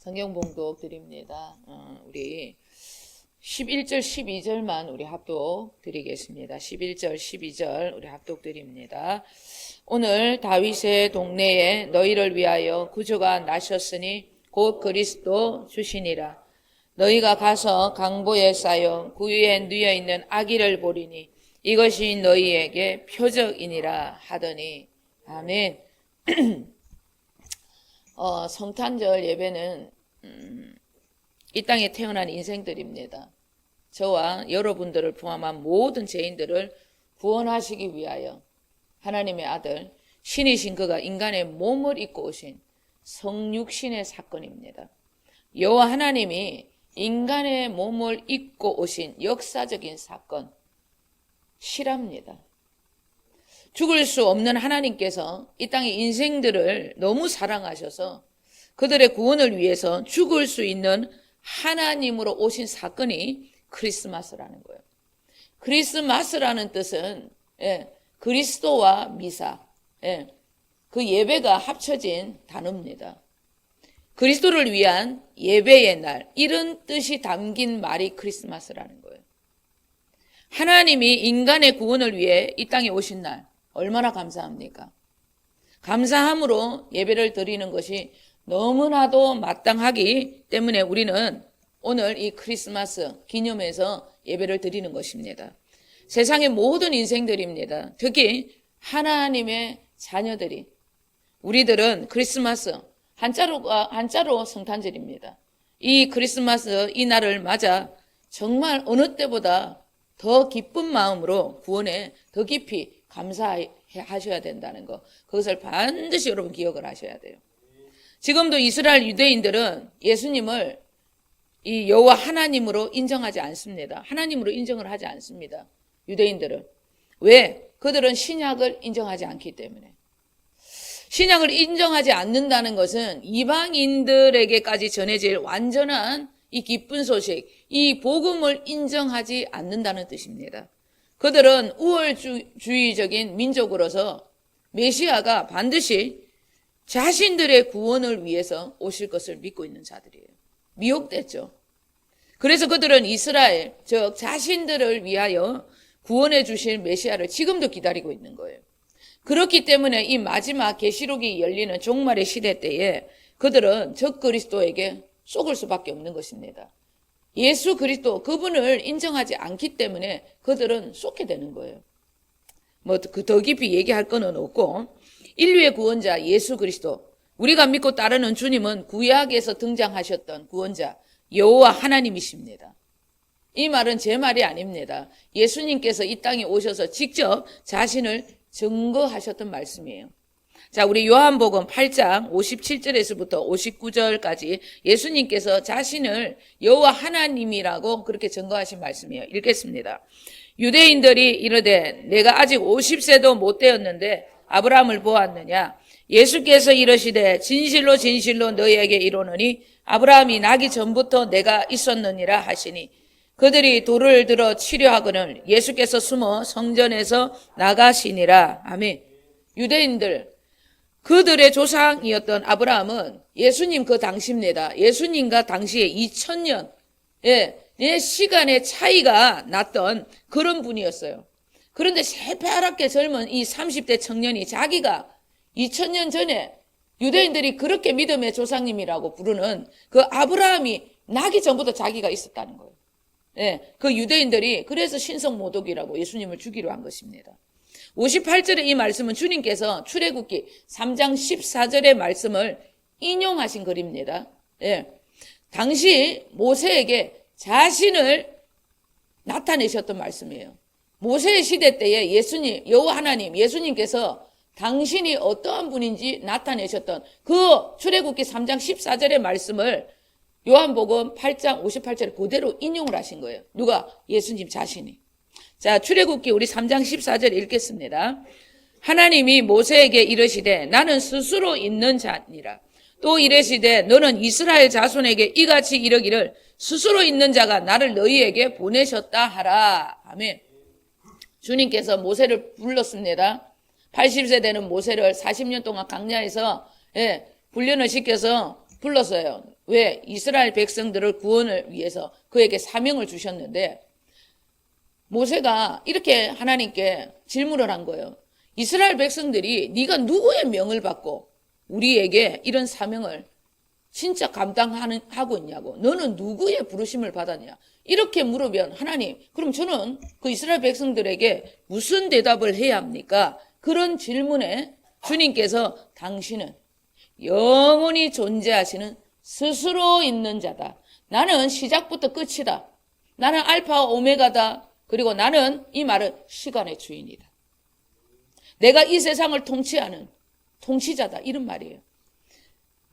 성경 봉독 드립니다. 우리 11절, 12절만 우리 합독 드리겠습니다. 11절, 12절 우리 합독 드립니다. 오늘 다윗의 동네에 너희를 위하여 구주가 나셨으니 곧 그리스도 주시니라. 너희가 가서 강보에 쌓여 구유에 누여 있는 아기를 보리니 이것이 너희에게 표적이니라 하더니 아멘. 성탄절 예배는 이 땅에 태어난 인생들입니다. 저와 여러분들을 포함한 모든 죄인들을 구원하시기 위하여 하나님의 아들 신이신 그가 인간의 몸을 입고 오신 성육신의 사건입니다. 여호와 하나님이 인간의 몸을 입고 오신 역사적인 사건, 실합니다. 죽을 수 없는 하나님께서 이 땅의 인생들을 너무 사랑하셔서 그들의 구원을 위해서 죽을 수 있는 하나님으로 오신 사건이 크리스마스라는 거예요. 크리스마스라는 뜻은 그리스도와 미사, 그 예배가 합쳐진 단어입니다. 그리스도를 위한 예배의 날, 이런 뜻이 담긴 말이 크리스마스라는 거예요. 하나님이 인간의 구원을 위해 이 땅에 오신 날, 얼마나 감사합니까? 감사함으로 예배를 드리는 것이 너무나도 마땅하기 때문에 우리는 오늘 이 크리스마스 기념해서 예배를 드리는 것입니다. 세상의 모든 인생들입니다. 특히 하나님의 자녀들이, 우리들은 크리스마스, 한자로 성탄절입니다. 이 크리스마스 이 날을 맞아 정말 어느 때보다 더 기쁜 마음으로 구원에 더 깊이 감사하셔야 된다는 것, 그것을 반드시 여러분 기억을 하셔야 돼요. 지금도 이스라엘 유대인들은 예수님을 이 여호와 하나님으로 인정하지 않습니다. 하나님으로 인정을 하지 않습니다. 유대인들은. 왜? 그들은 신약을 인정하지 않기 때문에. 신약을 인정하지 않는다는 것은 이방인들에게까지 전해질 완전한 이 기쁜 소식, 이 복음을 인정하지 않는다는 뜻입니다. 그들은 우월주의적인 민족으로서 메시아가 반드시 자신들의 구원을 위해서 오실 것을 믿고 있는 자들이에요. 미혹됐죠. 그래서 그들은 이스라엘, 즉 자신들을 위하여 구원해 주실 메시아를 지금도 기다리고 있는 거예요. 그렇기 때문에 이 마지막 계시록이 열리는 종말의 시대 때에 그들은 적 그리스도에게 속을 수밖에 없는 것입니다. 예수 그리스도 그분을 인정하지 않기 때문에 그들은 쏟게 되는 거예요. 더 깊이 얘기할 건 없고, 인류의 구원자 예수 그리스도, 우리가 믿고 따르는 주님은 구약에서 등장하셨던 구원자 여호와 하나님이십니다. 이 말은 제 말이 아닙니다. 예수님께서 이 땅에 오셔서 직접 자신을 증거하셨던 말씀이에요. 자, 우리 요한복음 8장 57절에서부터 59절까지 예수님께서 자신을 여호와 하나님이라고 그렇게 증거하신 말씀이에요. 읽겠습니다. 유대인들이 이르되 내가 아직 50세도 못 되었는데 아브라함을 보았느냐? 예수께서 이르시되 진실로 진실로 너희에게 이르노니 아브라함이 나기 전부터 내가 있었느니라 하시니 그들이 돌을 들어 치려 하거늘 예수께서 숨어 성전에서 나가시니라. 아멘. 유대인들, 그들의 조상이었던 아브라함은 예수님 그 당시입니다. 예수님과 당시에 2000년 시간의 차이가 났던 그런 분이었어요. 그런데 새파랗게 젊은 이 30대 청년이 자기가 2000년 전에 유대인들이 그렇게 믿음의 조상님이라고 부르는 그 아브라함이 나기 전부터 자기가 있었다는 거예요. 그 유대인들이 그래서 신성모독이라고 예수님을 죽이려 한 것입니다. 58절의 이 말씀은 주님께서 출애굽기 3장 14절의 말씀을 인용하신 글입니다. 당시 모세에게 자신을 나타내셨던 말씀이에요. 모세의 시대 때에 예수님, 여호와 하나님, 예수님께서 당신이 어떠한 분인지 나타내셨던 그 출애굽기 3장 14절의 말씀을 요한복음 8장 58절에 그대로 인용을 하신 거예요. 누가? 예수님 자신이. 자, 출애굽기 우리 3장 14절 읽겠습니다. 하나님이 모세에게 이르시되 나는 스스로 있는 자니라. 또 이르시되 너는 이스라엘 자손에게 이같이 이르기를 스스로 있는 자가 나를 너희에게 보내셨다 하라. 아멘. 주님께서 모세를 불렀습니다. 80세 되는 모세를 40년 동안 광야에서 훈련을 시켜서 불렀어요. 왜? 이스라엘 백성들을 구원을 위해서 그에게 사명을 주셨는데 모세가 이렇게 하나님께 질문을 한 거예요. 이스라엘 백성들이 네가 누구의 명을 받고 우리에게 이런 사명을 진짜 감당하고 있냐고. 너는 누구의 부르심을 받았냐. 이렇게 물으면 하나님, 그럼 저는 그 이스라엘 백성들에게 무슨 대답을 해야 합니까? 그런 질문에 주님께서 당신은 영원히 존재하시는 스스로 있는 자다. 나는 시작부터 끝이다. 나는 알파와 오메가다. 그리고 나는 이 말은 시간의 주인이다. 내가 이 세상을 통치하는 통치자다. 이런 말이에요.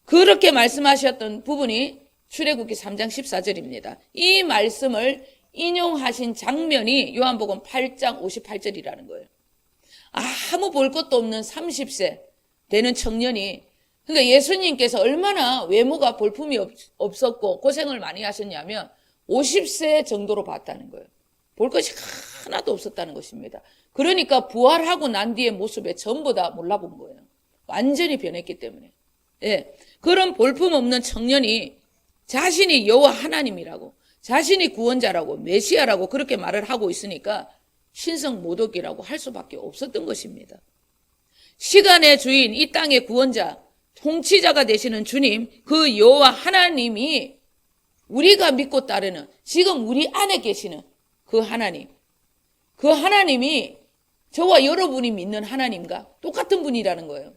그렇게 말씀하셨던 부분이 출애굽기 3장 14절입니다. 이 말씀을 인용하신 장면이 요한복음 8장 58절이라는 거예요. 아무 볼 것도 없는 30세 되는 청년이, 그러니까 예수님께서 얼마나 외모가 볼품이 없었고 고생을 많이 하셨냐면 50세 정도로 봤다는 거예요. 볼 것이 하나도 없었다는 것입니다. 그러니까 부활하고 난 뒤의 모습에 전부 다 몰라본 거예요. 완전히 변했기 때문에. 예, 그런 볼품없는 청년이 자신이 여호와 하나님이라고, 자신이 구원자라고, 메시아라고 그렇게 말을 하고 있으니까 신성 모독이라고 할 수밖에 없었던 것입니다. 시간의 주인, 이 땅의 구원자, 통치자가 되시는 주님, 그 여호와 하나님이 우리가 믿고 따르는, 지금 우리 안에 계시는 그 하나님, 그 하나님이 저와 여러분이 믿는 하나님과 똑같은 분이라는 거예요.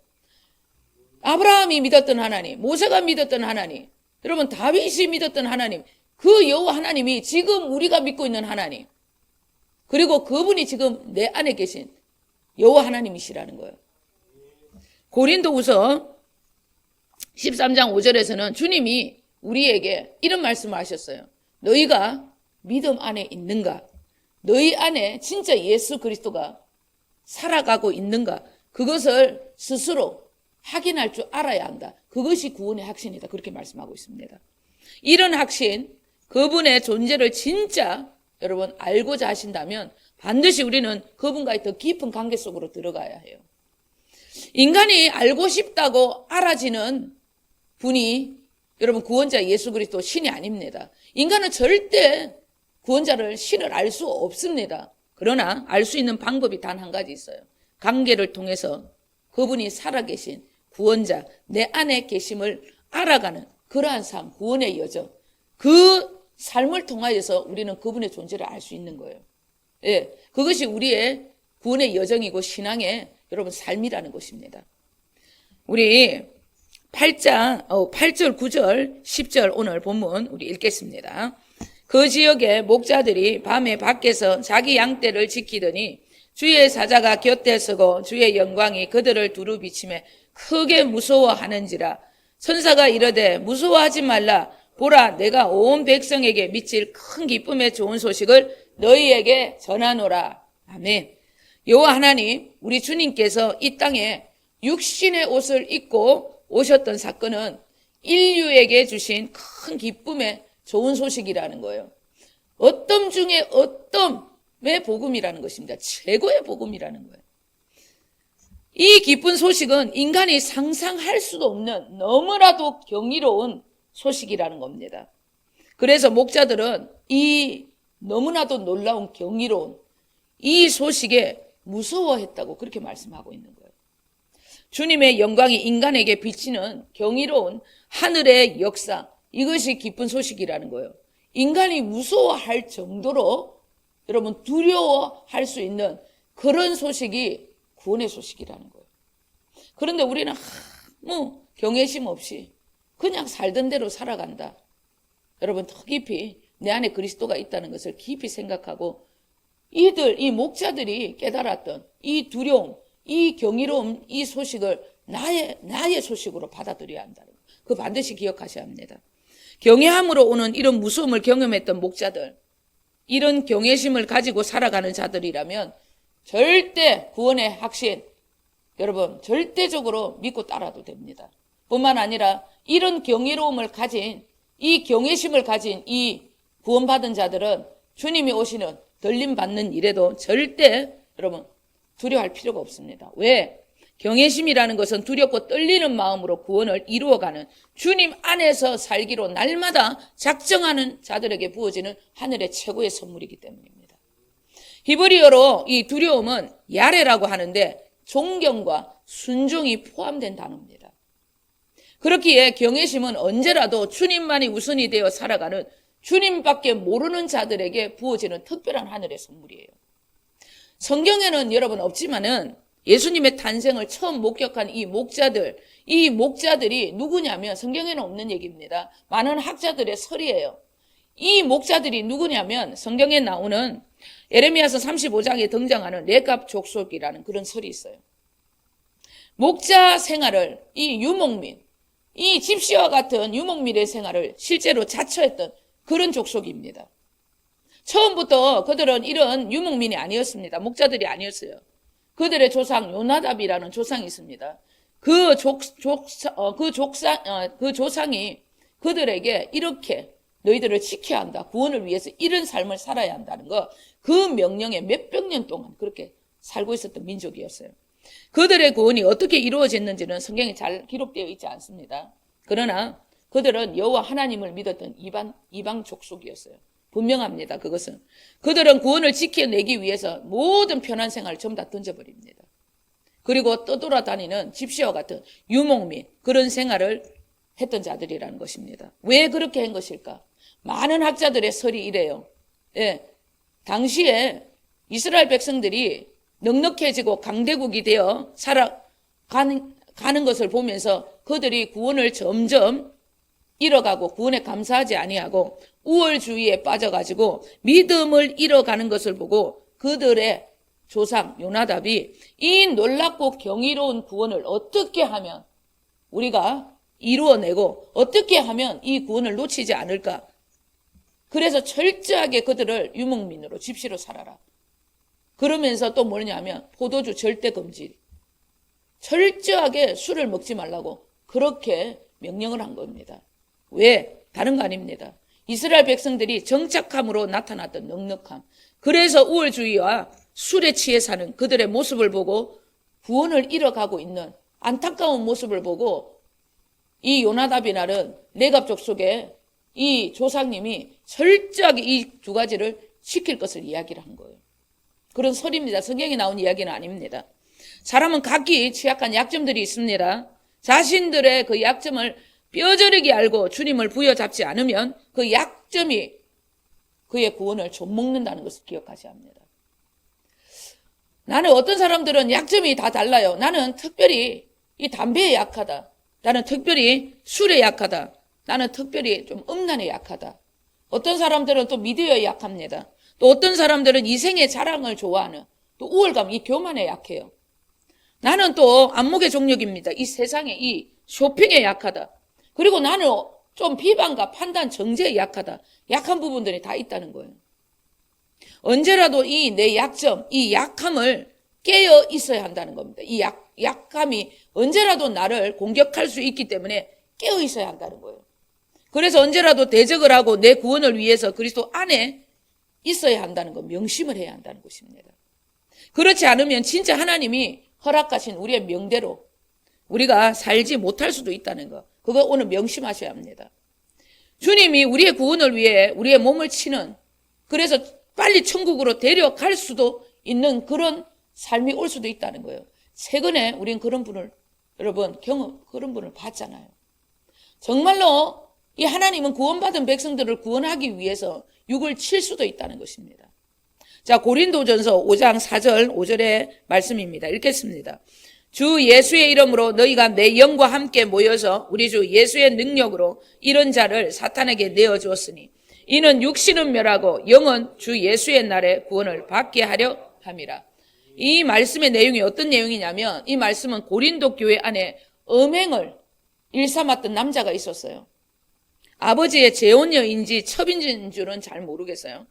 아브라함이 믿었던 하나님, 모세가 믿었던 하나님, 여러분 다윗이 믿었던 하나님, 그 여호와 하나님이 지금 우리가 믿고 있는 하나님, 그리고 그분이 지금 내 안에 계신 여호와 하나님이시라는 거예요. 고린도후서 13장 5절에서는 주님이 우리에게 이런 말씀을 하셨어요. 너희가 믿음 안에 있는가? 너희 안에 진짜 예수 그리스도가 살아가고 있는가? 그것을 스스로 확인할 줄 알아야 한다. 그것이 구원의 확신이다. 그렇게 말씀하고 있습니다. 이런 확신, 그분의 존재를 진짜 여러분 알고자 하신다면 반드시 우리는 그분과의 더 깊은 관계 속으로 들어가야 해요. 인간이 알고 싶다고 알아지는 분이 여러분 구원자 예수 그리스도 신이 아닙니다. 인간은 절대 구원자를 신을 알 수 없습니다. 그러나 알 수 있는 방법이 단 한 가지 있어요. 관계를 통해서 그분이 살아계신 구원자, 내 안에 계심을 알아가는 그러한 삶, 구원의 여정, 그 삶을 통하여서 우리는 그분의 존재를 알 수 있는 거예요. 예, 그것이 우리의 구원의 여정이고 신앙의 여러분 삶이라는 것입니다. 우리 8절, 9절, 10절 오늘 본문 우리 읽겠습니다. 그 지역의 목자들이 밤에 밖에서 자기 양떼를 지키더니 주의 사자가 곁에 서고 주의 영광이 그들을 두루 비치매 크게 무서워하는지라. 천사가 이르되 무서워하지 말라. 보라, 내가 온 백성에게 미칠 큰 기쁨의 좋은 소식을 너희에게 전하노라. 아멘. 여호와 하나님, 우리 주님께서 이 땅에 육신의 옷을 입고 오셨던 사건은 인류에게 주신 큰 기쁨의 좋은 소식이라는 거예요. 어떤 중에 어떤의 복음이라는 것입니다. 최고의 복음이라는 거예요. 이 기쁜 소식은 인간이 상상할 수도 없는 너무나도 경이로운 소식이라는 겁니다. 그래서 목자들은 이 너무나도 놀라운 경이로운 이 소식에 무서워했다고 그렇게 말씀하고 있는 거예요. 주님의 영광이 인간에게 비치는 경이로운 하늘의 역사, 이것이 기쁜 소식이라는 거예요. 인간이 무서워할 정도로 여러분 두려워할 수 있는 그런 소식이 구원의 소식이라는 거예요. 그런데 우리는 아무 경외심 없이 그냥 살던 대로 살아간다. 여러분 더 깊이 내 안에 그리스도가 있다는 것을 깊이 생각하고 이 목자들이 깨달았던 이 두려움, 이 경이로움, 이 소식을 나의 소식으로 받아들여야 한다는 거. 그거 반드시 기억하셔야 합니다. 경외함으로 오는 이런 무서움을 경험했던 목자들, 이런 경외심을 가지고 살아가는 자들이라면 절대 구원의 확신, 여러분 절대적으로 믿고 따라도 됩니다. 뿐만 아니라 이런 경이로움을 가진, 이 경외심을 가진 이 구원받은 자들은 주님이 오시는 들림받는 일에도 절대 여러분 두려워할 필요가 없습니다. 왜? 경외심이라는 것은 두렵고 떨리는 마음으로 구원을 이루어가는 주님 안에서 살기로 날마다 작정하는 자들에게 부어지는 하늘의 최고의 선물이기 때문입니다. 히브리어로 이 두려움은 야레라고 하는데 존경과 순종이 포함된 단어입니다. 그렇기에 경외심은 언제라도 주님만이 우선이 되어 살아가는 주님밖에 모르는 자들에게 부어지는 특별한 하늘의 선물이에요. 성경에는 여러분 없지만은 예수님의 탄생을 처음 목격한 이 목자들이 누구냐면 성경에는 없는 얘기입니다. 많은 학자들의 설이에요. 이 목자들이 누구냐면 성경에 나오는 에레미야서 35장에 등장하는 레갑 족속이라는 그런 설이 있어요. 목자 생활을 이 유목민, 이 집시와 같은 유목민의 생활을 실제로 자처했던 그런 족속입니다. 처음부터 그들은 이런 유목민이 아니었습니다. 목자들이 아니었어요. 그들의 조상 요나답이라는 조상이 있습니다. 그 조상이 그들에게 이렇게 너희들을 지켜야 한다. 구원을 위해서 이런 삶을 살아야 한다는 거, 그 명령에 몇백 년 동안 그렇게 살고 있었던 민족이었어요. 그들의 구원이 어떻게 이루어졌는지는 성경에 잘 기록되어 있지 않습니다. 그러나 그들은 여호와 하나님을 믿었던 이방 족속이었어요. 분명합니다. 그것은. 그들은 구원을 지켜내기 위해서 모든 편한 생활을 전부 다 던져버립니다. 그리고 떠돌아다니는 집시와 같은 유목민, 그런 생활을 했던 자들이라는 것입니다. 왜 그렇게 한 것일까? 많은 학자들의 설이 이래요. 예, 당시에 이스라엘 백성들이 넉넉해지고 강대국이 되어 살아가는 것을 보면서 그들이 구원을 점점 잃어가고 구원에 감사하지 아니하고 우월주의에 빠져가지고 믿음을 잃어가는 것을 보고 그들의 조상 요나답이 이 놀랍고 경이로운 구원을 어떻게 하면 우리가 이루어내고 어떻게 하면 이 구원을 놓치지 않을까? 그래서 철저하게 그들을 유목민으로 집시로 살아라. 그러면서 또 뭐냐면 포도주 절대 금지. 철저하게 술을 먹지 말라고 그렇게 명령을 한 겁니다. 왜? 다른 거 아닙니다. 이스라엘 백성들이 정착함으로 나타났던 넉넉함. 그래서 우월주의와 술에 취해 사는 그들의 모습을 보고 구원을 잃어가고 있는 안타까운 모습을 보고 이 요나답이라는 레갑 족속의 이 조상님이 철저하게 이 두 가지를 지킬 것을 이야기를 한 거예요. 그런 설입니다. 성경에 나온 이야기는 아닙니다. 사람은 각기 취약한 약점들이 있습니다. 자신들의 그 약점을 뼈저리게 알고 주님을 부여잡지 않으면 그 약점이 그의 구원을 좀먹는다는 것을 기억하셔야 합니다. 나는 어떤 사람들은 약점이 다 달라요. 나는 특별히 이 담배에 약하다. 나는 특별히 술에 약하다. 나는 특별히 좀 음란에 약하다. 어떤 사람들은 또 미디어에 약합니다. 또 어떤 사람들은 이생의 자랑을 좋아하는 또 우월감, 이 교만에 약해요. 나는 또 안목의 종력입니다. 이 세상에 이 쇼핑에 약하다. 그리고 나는 좀 비방과 판단, 정죄에 약하다. 약한 부분들이 다 있다는 거예요. 언제라도 이 내 약점, 이 약함을 깨어 있어야 한다는 겁니다. 이 약함이 언제라도 나를 공격할 수 있기 때문에 깨어 있어야 한다는 거예요. 그래서 언제라도 대적을 하고 내 구원을 위해서 그리스도 안에 있어야 한다는 거, 명심을 해야 한다는 것입니다. 그렇지 않으면 진짜 하나님이 허락하신 우리의 명대로 우리가 살지 못할 수도 있다는 거, 그거 오늘 명심하셔야 합니다. 주님이 우리의 구원을 위해 우리의 몸을 치는, 그래서 빨리 천국으로 데려갈 수도 있는 그런 삶이 올 수도 있다는 거예요. 최근에 우린 그런 분을, 여러분, 그런 분을 봤잖아요. 정말로 이 하나님은 구원받은 백성들을 구원하기 위해서 육을 칠 수도 있다는 것입니다. 자, 고린도전서 5장 4절 5절의 말씀입니다. 읽겠습니다. 주 예수의 이름으로 너희가 내 영과 함께 모여서 우리 주 예수의 능력으로 이런 자를 사탄에게 내어주었으니 이는 육신은 멸하고 영은 주 예수의 날에 구원을 받게 하려 함이라. 이 말씀의 내용이 어떤 내용이냐면 이 말씀은 고린도 교회 안에 음행을 일삼았던 남자가 있었어요. 아버지의 재혼녀인지 첩인지인 줄은 잘 모르겠어요.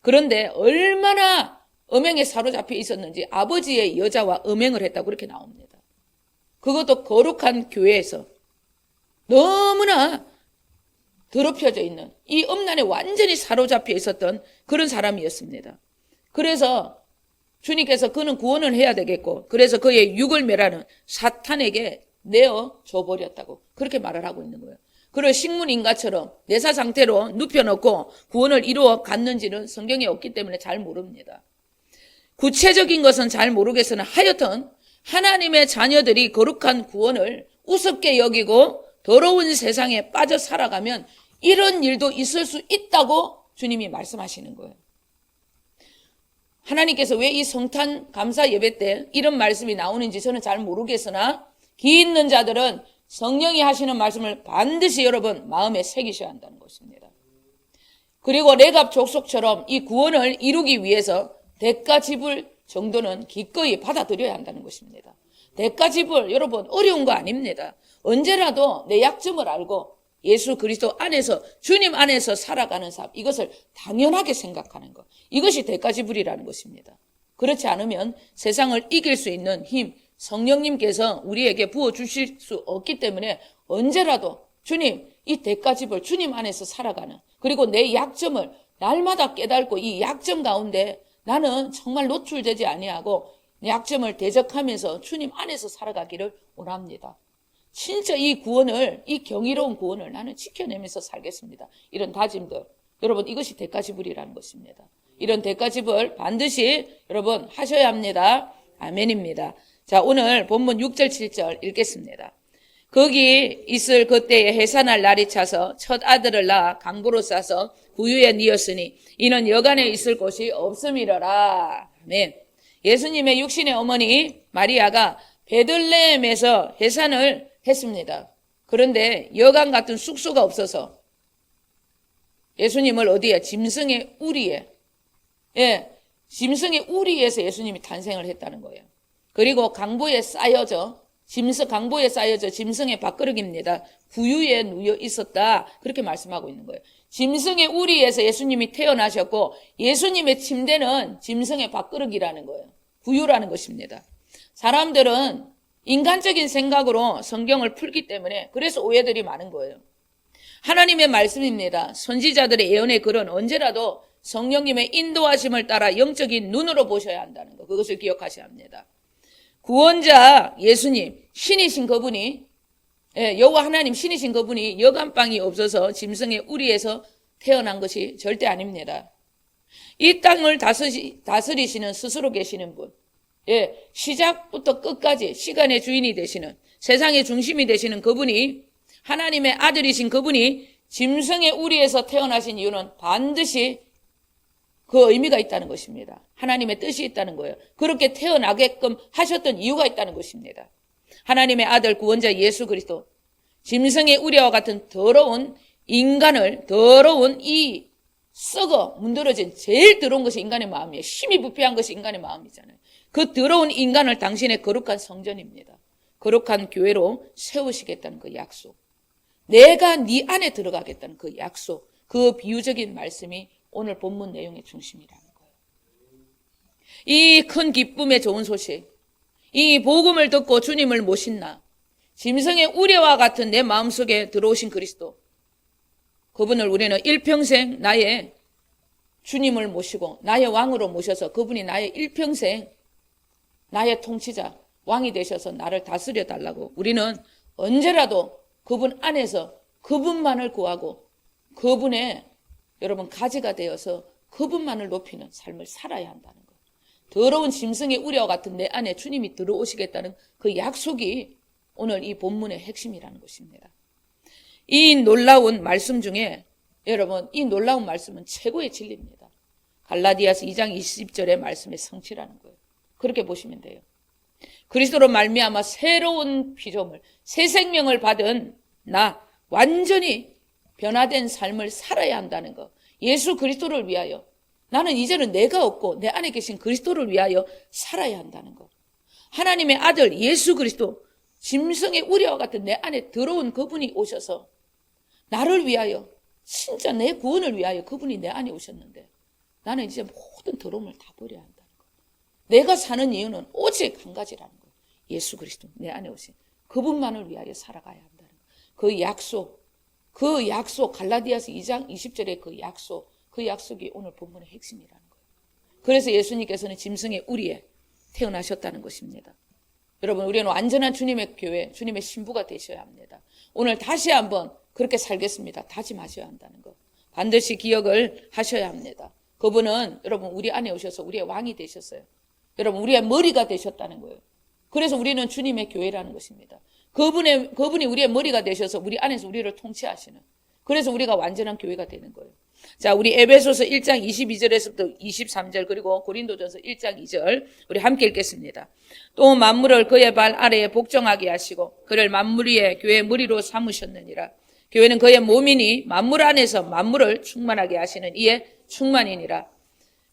그런데 얼마나 음행에 사로잡혀 있었는지 아버지의 여자와 음행을 했다고 그렇게 나옵니다. 그것도 거룩한 교회에서 너무나 더럽혀져 있는 이 음란에 완전히 사로잡혀 있었던 그런 사람이었습니다. 그래서 주님께서 그는 구원을 해야 되겠고 그래서 그의 육을 멸하는 사탄에게 내어 줘버렸다고 그렇게 말을 하고 있는 거예요. 그를 식문인가처럼 내사 상태로 눕혀놓고 구원을 이루어 갔는지는 성경에 없기 때문에 잘 모릅니다. 구체적인 것은 잘 모르겠으나 하여튼 하나님의 자녀들이 거룩한 구원을 우습게 여기고 더러운 세상에 빠져 살아가면 이런 일도 있을 수 있다고 주님이 말씀하시는 거예요. 하나님께서 왜 이 성탄 감사 예배 때 이런 말씀이 나오는지 저는 잘 모르겠으나 기 있는 자들은 성령이 하시는 말씀을 반드시 여러분 마음에 새기셔야 한다는 것입니다. 그리고 레갑 족속처럼 이 구원을 이루기 위해서 대가 지불 정도는 기꺼이 받아들여야 한다는 것입니다. 대가 지불 여러분 어려운 거 아닙니다. 언제라도 내 약점을 알고 예수 그리스도 안에서 주님 안에서 살아가는 삶 이것을 당연하게 생각하는 것 이것이 대가 지불이라는 것입니다. 그렇지 않으면 세상을 이길 수 있는 힘 성령님께서 우리에게 부어주실 수 없기 때문에 언제라도 주님 이 대가 지불 주님 안에서 살아가는 그리고 내 약점을 날마다 깨닫고 이 약점 가운데 나는 정말 노출되지 아니하고 약점을 대적하면서 주님 안에서 살아가기를 원합니다. 진짜 이 구원을 이 경이로운 구원을 나는 지켜내면서 살겠습니다. 이런 다짐들 여러분 이것이 대가 지불이라는 것입니다. 이런 대가 지불 반드시 여러분 하셔야 합니다. 아멘입니다. 자 오늘 본문 6절 7절 읽겠습니다. 거기 있을 그때에 해산할 날이 차서 첫 아들을 낳아 강보로 싸서 부유에 뉘었으니 이는 여간에 있을 곳이 없음이러라. 아멘. 예수님의 육신의 어머니 마리아가 베들레헴에서 해산을 했습니다. 그런데 여간 같은 숙소가 없어서 예수님을 어디에 짐승의 우리에 짐승의 우리에서 예수님이 탄생을 했다는 거예요. 그리고 강보에 쌓여져 강보에 쌓여져 짐승의 밥그릇입니다. 구유에 누워 있었다. 그렇게 말씀하고 있는 거예요. 짐승의 우리에서 예수님이 태어나셨고 예수님의 침대는 짐승의 밥그릇이라는 거예요. 구유라는 것입니다. 사람들은 인간적인 생각으로 성경을 풀기 때문에 그래서 오해들이 많은 거예요. 하나님의 말씀입니다. 선지자들의 예언의 글은 언제라도 성령님의 인도하심을 따라 영적인 눈으로 보셔야 한다는 것. 그것을 기억하셔야 합니다. 구원자 예수님 신이신 그분이 여호와 하나님 신이신 그분이 여간빵이 없어서 짐승의 우리에서 태어난 것이 절대 아닙니다. 이 땅을 다스리시는 스스로 계시는 분 시작부터 끝까지 시간의 주인이 되시는 세상의 중심이 되시는 그분이 하나님의 아들이신 그분이 짐승의 우리에서 태어나신 이유는 반드시 그 의미가 있다는 것입니다. 하나님의 뜻이 있다는 거예요. 그렇게 태어나게끔 하셨던 이유가 있다는 것입니다. 하나님의 아들 구원자 예수 그리스도 짐승의 우리와 같은 더러운 인간을 더러운 이 썩어 문드러진 제일 더러운 것이 인간의 마음이에요. 힘이 부패한 것이 인간의 마음이잖아요. 그 더러운 인간을 당신의 거룩한 성전입니다. 거룩한 교회로 세우시겠다는 그 약속. 내가 네 안에 들어가겠다는 그 약속. 그 비유적인 말씀이 오늘 본문 내용의 중심이라는 거예요. 이 큰 기쁨의 좋은 소식. 이 복음을 듣고 주님을 모신 나. 짐승의 우레와 같은 내 마음속에 들어오신 그리스도. 그분을 우리는 일평생 나의 주님을 모시고 나의 왕으로 모셔서 그분이 나의 일평생 나의 통치자, 왕이 되셔서 나를 다스려 달라고 우리는 언제라도 그분 안에서 그분만을 구하고 그분의 여러분 가지가 되어서 그분만을 높이는 삶을 살아야 한다는 것. 더러운 짐승의 우레와 같은 내 안에 주님이 들어오시겠다는 그 약속이 오늘 이 본문의 핵심이라는 것입니다. 이 놀라운 말씀 중에 여러분 이 놀라운 말씀은 최고의 진리입니다. 갈라디아서 2장 20절의 말씀의 성취라는 거예요. 그렇게 보시면 돼요. 그리스도로 말미암아 새로운 피조물, 새 생명을 받은 나 완전히 변화된 삶을 살아야 한다는 것. 예수 그리스도를 위하여 나는 이제는 내가 없고 내 안에 계신 그리스도를 위하여 살아야 한다는 것. 하나님의 아들 예수 그리스도 짐승의 우레와 같은 내 안에 들어온 그분이 오셔서 나를 위하여 진짜 내 구원을 위하여 그분이 내 안에 오셨는데 나는 이제 모든 더러움을 다 버려야 한다는 것. 내가 사는 이유는 오직 한 가지라는 것. 예수 그리스도 내 안에 오신 그분만을 위하여 살아가야 한다는 것. 그 약속 갈라디아서 2장 20절의 그 약속이 오늘 본문의 핵심이라는 거예요. 그래서 예수님께서는 짐승의 우리에 태어나셨다는 것입니다. 여러분, 우리는 완전한 주님의 교회, 주님의 신부가 되셔야 합니다. 오늘 다시 한번 그렇게 살겠습니다. 다짐하셔야 한다는 것. 반드시 기억을 하셔야 합니다. 그분은 여러분 우리 안에 오셔서 우리의 왕이 되셨어요. 여러분 우리의 머리가 되셨다는 거예요. 그래서 우리는 주님의 교회라는 것입니다. 그분이 우리의 머리가 되셔서 우리 안에서 우리를 통치하시는, 그래서 우리가 완전한 교회가 되는 거예요. 자, 우리 에베소서 1장 22절에서부터 23절 그리고 고린도전서 1장 2절 우리 함께 읽겠습니다. 또 만물을 그의 발 아래에 복종하게 하시고 그를 만물 위에 교회의 머리로 삼으셨느니라. 교회는 그의 몸이니 만물 안에서 만물을 충만하게 하시는 이의 충만이니라.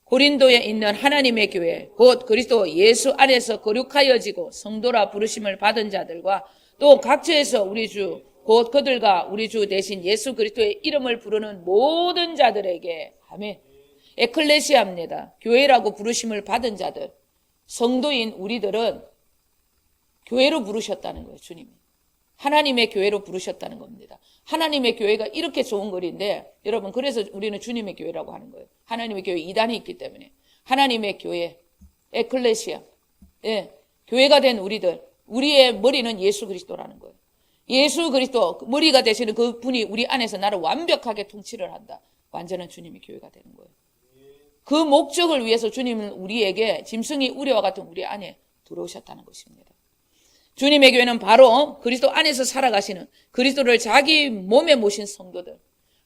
고린도에 있는 하나님의 교회 곧 그리스도 예수 안에서 거룩하여지고 성도라 부르심을 받은 자들과 또 각처에서 우리 주 곧 그들과 우리 주 대신 예수 그리스도의 이름을 부르는 모든 자들에게 아멘. 에클레시아입니다. 교회라고 부르심을 받은 자들, 성도인 우리들은 교회로 부르셨다는 거예요. 주님이 하나님의 교회로 부르셨다는 겁니다. 하나님의 교회가 이렇게 좋은 거리인데 여러분, 그래서 우리는 주님의 교회라고 하는 거예요. 하나님의 교회 이단이 있기 때문에 하나님의 교회 에클레시아, 교회가 된 우리들, 우리의 머리는 예수 그리스도라는 거예요. 예수 그리스도 머리가 되시는 그분이 우리 안에서 나를 완벽하게 통치를 한다. 완전한 주님의 교회가 되는 거예요. 그 목적을 위해서 주님은 우리에게 짐승이 우리와 같은 우리 안에 들어오셨다는 것입니다. 주님의 교회는 바로 그리스도 안에서 살아가시는 그리스도를 자기 몸에 모신 성도들,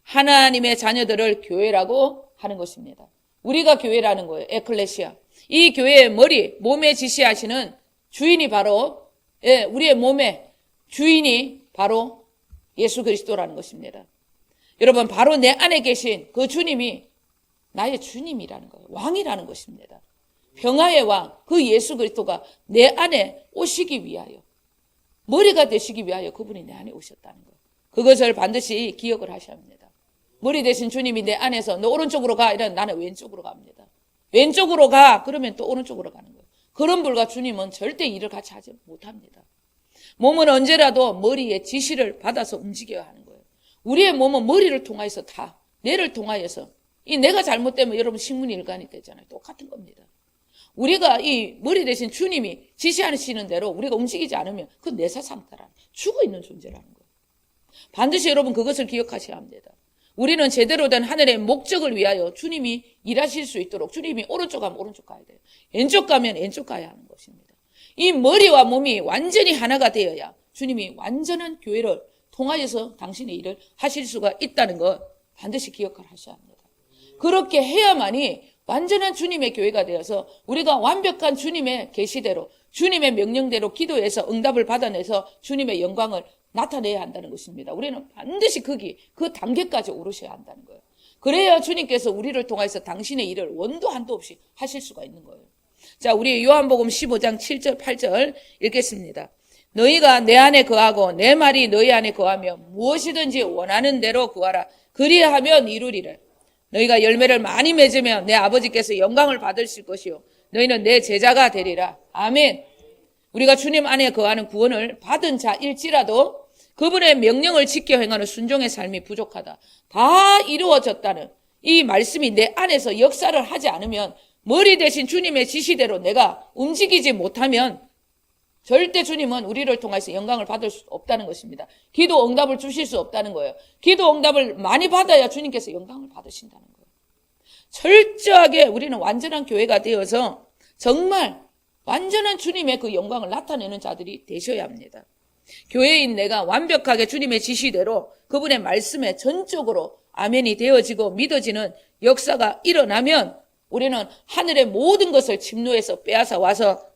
하나님의 자녀들을 교회라고 하는 것입니다. 우리가 교회라는 거예요. 에클레시아. 이 교회의 머리, 몸에 지시하시는 주인이 바로 우리의 몸의 주인이 바로 예수 그리스도라는 것입니다. 여러분, 바로 내 안에 계신 그 주님이 나의 주님이라는 거예요. 왕이라는 것입니다. 평화의 왕, 그 예수 그리스도가 내 안에 오시기 위하여, 머리가 되시기 위하여 그분이 내 안에 오셨다는 거예요. 그것을 반드시 기억을 하셔야 합니다. 머리 되신 주님이 내 안에서 너 오른쪽으로 가 이러면 나는 왼쪽으로 갑니다. 왼쪽으로 가 그러면 또 오른쪽으로 가는 거예요. 그런 분과 주님은 절대 일을 같이 하지 못합니다. 몸은 언제라도 머리의 지시를 받아서 움직여야 하는 거예요. 우리의 몸은 머리를 통하여서 뇌를 통하여서, 이 뇌가 잘못되면 여러분 식문일간이 되잖아요. 똑같은 겁니다. 우리가 이 머리 대신 주님이 지시하시는 대로 우리가 움직이지 않으면 그 뇌사 상태라는 죽어 있는 존재라는 거예요. 반드시 여러분 그것을 기억하셔야 합니다. 우리는 제대로 된 하늘의 목적을 위하여 주님이 일하실 수 있도록 주님이 오른쪽 가면 오른쪽 가야 돼요. 왼쪽 가면 왼쪽 가야 하는 것입니다. 이 머리와 몸이 완전히 하나가 되어야 주님이 완전한 교회를 통하여서 당신의 일을 하실 수가 있다는 것 반드시 기억을 하셔야 합니다. 그렇게 해야만이 완전한 주님의 교회가 되어서 우리가 완벽한 주님의 계시대로 주님의 명령대로 기도해서 응답을 받아내서 주님의 영광을 나타내야 한다는 것입니다. 우리는 반드시 그 단계까지 오르셔야 한다는 거예요. 그래야 주님께서 우리를 통해서 당신의 일을 원도 한도 없이 하실 수가 있는 거예요. 자, 우리 요한복음 15장 7절 8절 읽겠습니다. 너희가 내 안에 거하고 내 말이 너희 안에 거하며 무엇이든지 원하는 대로 구하라. 그리하면 이루리라. 너희가 열매를 많이 맺으면 내 아버지께서 영광을 받으실 것이요 너희는 내 제자가 되리라. 아멘. 우리가 주님 안에 거하는 구원을 받은 자일지라도 그분의 명령을 지켜 행하는 순종의 삶이 부족하다. 다 이루어졌다는 이 말씀이 내 안에서 역사를 하지 않으면, 머리 대신 주님의 지시대로 내가 움직이지 못하면 절대 주님은 우리를 통해서 영광을 받을 수 없다는 것입니다. 기도 응답을 주실 수 없다는 거예요. 기도 응답을 많이 받아야 주님께서 영광을 받으신다는 거예요. 철저하게 우리는 완전한 교회가 되어서 정말 완전한 주님의 그 영광을 나타내는 자들이 되셔야 합니다. 교회인 내가 완벽하게 주님의 지시대로 그분의 말씀에 전적으로 아멘이 되어지고 믿어지는 역사가 일어나면 우리는 하늘의 모든 것을 침노해서 빼앗아 와서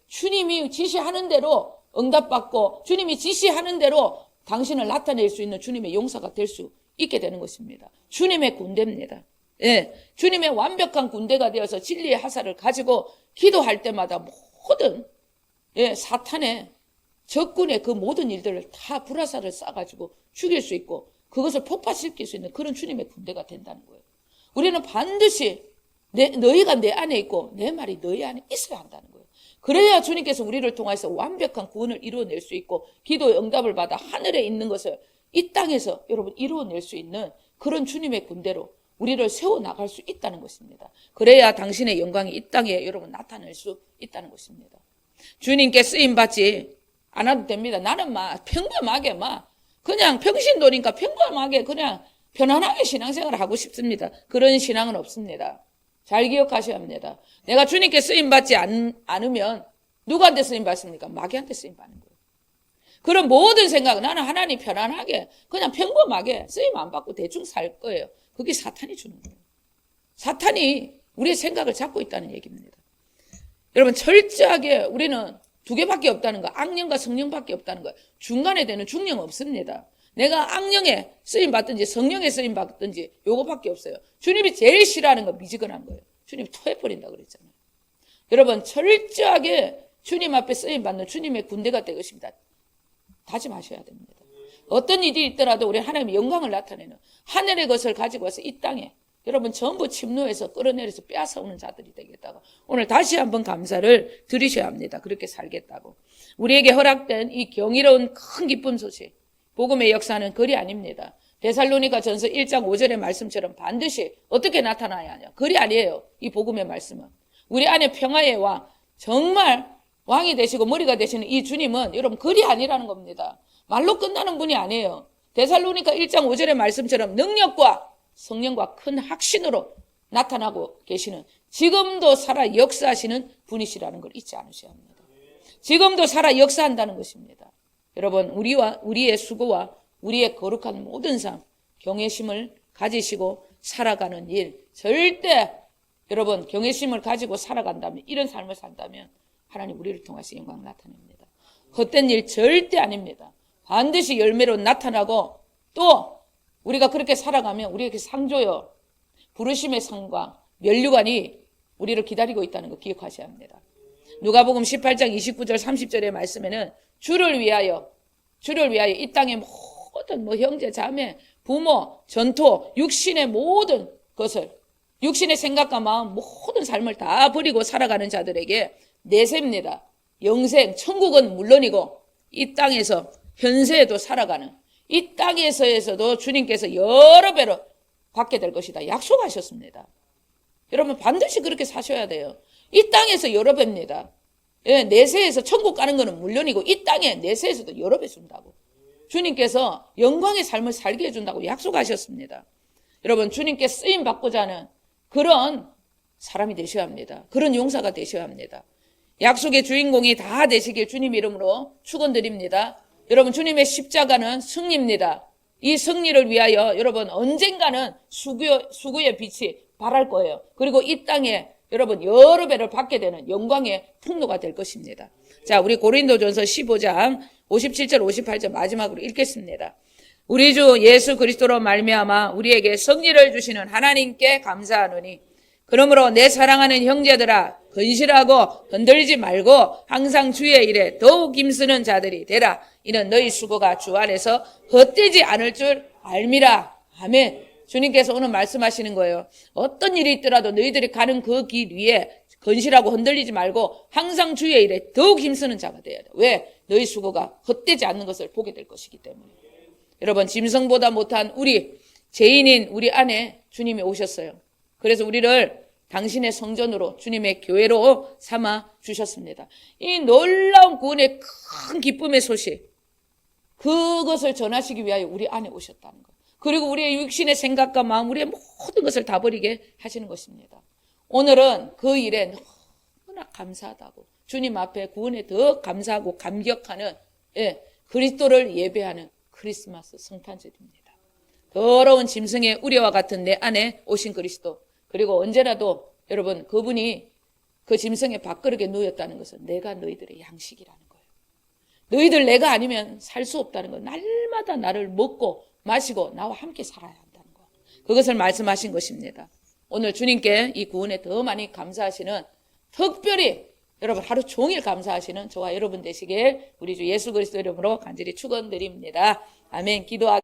주님이 지시하는 대로 응답받고 주님이 지시하는 대로 당신을 나타낼 수 있는 주님의 용사가 될 수 있게 되는 것입니다. 주님의 군대입니다. 주님의 완벽한 군대가 되어서 진리의 하사를 가지고 기도할 때마다 모든 사탄의 적군의 그 모든 일들을 다 불화살을 쏴가지고 죽일 수 있고 그것을 폭파시킬 수 있는 그런 주님의 군대가 된다는 거예요. 우리는 반드시 너희가 내 안에 있고 내 말이 너희 안에 있어야 한다는 거예요. 그래야 주님께서 우리를 통해서 완벽한 구원을 이루어낼 수 있고 기도의 응답을 받아 하늘에 있는 것을 이 땅에서 여러분 이루어낼 수 있는 그런 주님의 군대로 우리를 세워나갈 수 있다는 것입니다. 그래야 당신의 영광이 이 땅에 여러분 나타낼 수 있다는 것입니다. 주님께 쓰임받지 않아도 됩니다. 나는 평범하게 그냥 평신도니까 평범하게 그냥 편안하게 신앙생활을 하고 싶습니다. 그런 신앙은 없습니다. 잘 기억하셔야 합니다. 내가 주님께 쓰임받지 않으면 누구한테 쓰임받습니까? 마귀한테 쓰임받는 거예요. 그런 모든 생각은 나는 하나님 편안하게 그냥 평범하게 쓰임 안 받고 대충 살 거예요. 그게 사탄이 주는 거예요. 사탄이 우리의 생각을 잡고 있다는 얘기입니다. 여러분 철저하게 우리는 두 개밖에 없다는 거, 악령과 성령밖에 없다는 거. 중간에 되는 중령 없습니다. 내가 악령에 쓰임 받든지 성령에 쓰임 받든지 요거밖에 없어요. 주님이 제일 싫어하는 건 미지근한 거예요. 주님이 토해버린다 그랬잖아요. 여러분 철저하게 주님 앞에 쓰임 받는 주님의 군대가 될 것입니다. 다짐하셔야 됩니다. 어떤 일이 있더라도 우리 하나님의 영광을 나타내는 하늘의 것을 가지고 와서 이 땅에 여러분 전부 침노해서 끌어내려서 빼앗아오는 자들이 되겠다고 오늘 다시 한번 감사를 드리셔야 합니다. 그렇게 살겠다고. 우리에게 허락된 이 경이로운 큰 기쁨 소식, 복음의 역사는 글이 아닙니다. 데살로니가 전서 1장 5절의 말씀처럼 반드시 어떻게 나타나야 하냐. 글이 아니에요. 이 복음의 말씀은. 우리 안에 평화의 왕, 정말 왕이 되시고 머리가 되시는 이 주님은 여러분 글이 아니라는 겁니다. 말로 끝나는 분이 아니에요. 데살로니가 1장 5절의 말씀처럼 능력과 성령과 큰 확신으로 나타나고 계시는 지금도 살아 역사하시는 분이시라는 걸 잊지 않으셔야 합니다. 지금도 살아 역사한다는 것입니다. 여러분 우리의 수고와 우리의 거룩한 모든 삶 경외심을 가지시고 살아가는 일 절대 여러분 경외심을 가지고 살아간다면 이런 삶을 산다면 하나님 우리를 통해서 영광 나타냅니다. 헛된 일 절대 아닙니다. 반드시 열매로 나타나고 또 우리가 그렇게 살아가면 우리에게 상 줘요. 부르심의 상과 면류관이 우리를 기다리고 있다는 거 기억하셔야 합니다. 누가복음 18장 29절 30절의 말씀에는 주를 위하여 이 땅의 모든 형제 자매 부모 전토 육신의 모든 것을 육신의 생각과 마음 모든 삶을 다 버리고 살아가는 자들에게 내세입니다. 영생 천국은 물론이고 이 땅에서 현세에도 살아가는 이 땅에서도 주님께서 여러 배로 받게 될 것이다. 약속하셨습니다. 여러분 반드시 그렇게 사셔야 돼요. 이 땅에서 여러 배입니다. 예, 내세에서 천국 가는 것은 물론이고 이 땅에 내세에서도 여러 배 준다고. 주님께서 영광의 삶을 살게 해준다고 약속하셨습니다. 여러분 주님께 쓰임 받고자 하는 그런 사람이 되셔야 합니다. 그런 용사가 되셔야 합니다. 약속의 주인공이 다 되시길 주님 이름으로 축원드립니다. 여러분 주님의 십자가는 승리입니다. 이 승리를 위하여 여러분 언젠가는 수구의 빛이 발할 거예요. 그리고 이 땅에 여러분 여러 배를 받게 되는 영광의 통로가 될 것입니다. 자, 우리 고린도전서 15장 57절 58절 마지막으로 읽겠습니다. 우리 주 예수 그리스도로 말미암아 우리에게 승리를 주시는 하나님께 감사하노니 그러므로 내 사랑하는 형제들아 건실하고 흔들리지 말고 항상 주의 일에 더욱 힘쓰는 자들이 되라. 이는 너희 수고가 주 안에서 헛되지 않을 줄 알미라. 아멘. 주님께서 오늘 말씀하시는 거예요. 어떤 일이 있더라도 너희들이 가는 그 길 위에 건실하고 흔들리지 말고 항상 주의 일에 더욱 힘쓰는 자가 돼야 돼. 왜? 너희 수고가 헛되지 않는 것을 보게 될 것이기 때문에. 여러분 짐승보다 못한 우리 죄인인 우리 안에 주님이 오셨어요. 그래서 우리를 당신의 성전으로 주님의 교회로 삼아 주셨습니다. 이 놀라운 구원의 큰 기쁨의 소식 그것을 전하시기 위하여 우리 안에 오셨다는 것. 그리고 우리의 육신의 생각과 마음 우리의 모든 것을 다 버리게 하시는 것입니다. 오늘은 그 일에 너무나 감사하다고 주님 앞에 구원에 더 감사하고 감격하는 그리스도를 예배하는 크리스마스 성탄절입니다. 더러운 짐승의 우려와 같은 내 안에 오신 그리스도 그리고 언제라도 여러분 그분이 그 짐승의 밥그릇에 누였다는 것은 내가 너희들의 양식이라는 거예요. 너희들 내가 아니면 살 수 없다는 거. 날마다 나를 먹고 마시고 나와 함께 살아야 한다는 거. 그것을 말씀하신 것입니다. 오늘 주님께 이 구원에 더 많이 감사하시는 특별히 여러분 하루 종일 감사하시는 저와 여러분 되시길 우리 주 예수 그리스도 이름으로 간절히 축원드립니다. 아멘. 기도하